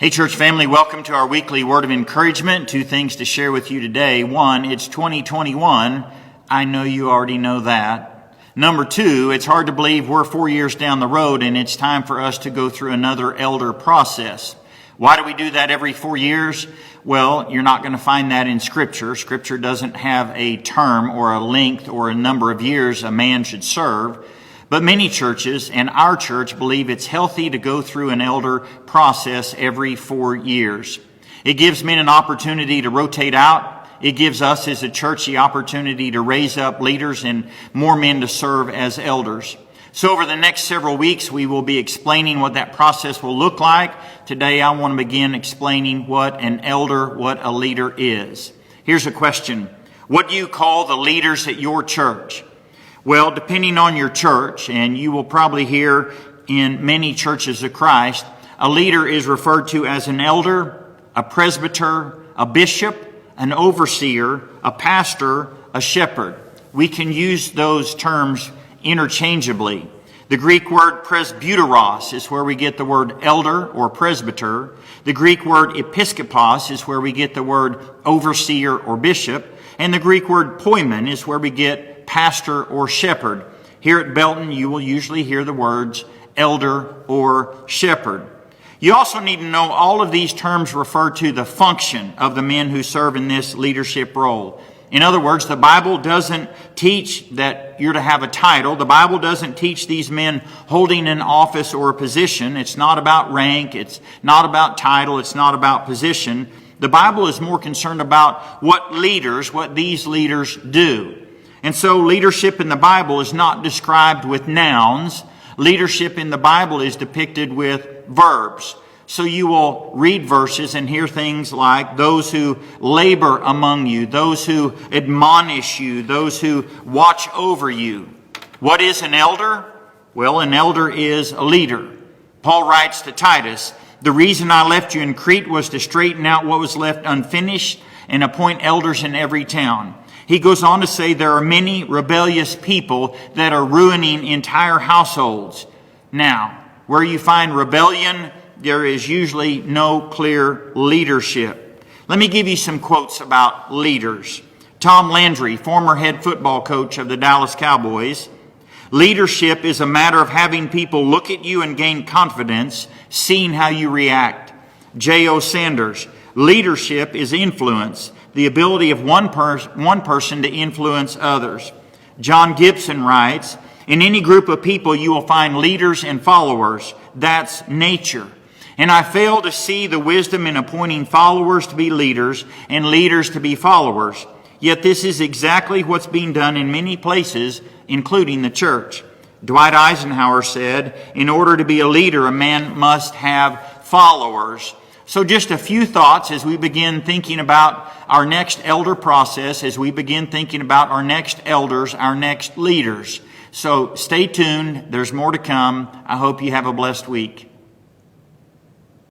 Hey church family, welcome to our weekly word of encouragement. Two things to share with you today. One, it's 2021. I know you already know that. Number two, it's hard to believe we're 4 years down the road and it's time for us to go through another elder process. Why do we do that every 4 years? Well, you're not going to find that in Scripture. Scripture doesn't have a term or a length or a number of years a man should serve. But many churches, and our church, believe it's healthy to go through an elder process every 4 years. It gives men an opportunity to rotate out. It gives us as a church the opportunity to raise up leaders and more men to serve as elders. So over the next several weeks, we will be explaining what that process will look like. Today, I want to begin explaining what an elder, what a leader is. Here's a question. What do you call the leaders at your church? Well, depending on your church, and you will probably hear in many churches of Christ, a leader is referred to as an elder, a presbyter, a bishop, an overseer, a pastor, a shepherd. We can use those terms interchangeably. The Greek word presbyteros is where we get the word elder or presbyter. The Greek word episkopos is where we get the word overseer or bishop. And the Greek word poimen is where we get pastor or shepherd. Here at Belton, you will usually hear the words elder or shepherd. You also need to know all of these terms refer to the function of the men who serve in this leadership role. In other words, the Bible doesn't teach that you're to have a title. The Bible doesn't teach these men holding an office or a position. It's not about rank. It's not about title. It's not about position. The Bible is more concerned about what these leaders do. And so leadership in the Bible is not described with nouns. Leadership in the Bible is depicted with verbs. So you will read verses and hear things like those who labor among you, those who admonish you, those who watch over you. What is an elder? Well, an elder is a leader. Paul writes to Titus, "The reason I left you in Crete was to straighten out what was left unfinished and appoint elders in every town." He goes on to say there are many rebellious people that are ruining entire households. Now, where you find rebellion, there is usually no clear leadership. Let me give you some quotes about leaders. Tom Landry, former head football coach of the Dallas Cowboys. "Leadership is a matter of having people look at you and gain confidence, seeing how you react." J.O. Sanders, "Leadership is influence, the ability of one person to influence others." John Gibson writes, "In any group of people you will find leaders and followers. That's nature. And I fail to see the wisdom in appointing followers to be leaders and leaders to be followers. Yet this is exactly what's being done in many places, including the church." Dwight Eisenhower said, "In order to be a leader, a man must have followers." So just a few thoughts as we begin thinking about our next elder process, as we begin thinking about our next elders, our next leaders. So stay tuned. There's more to come. I hope you have a blessed week.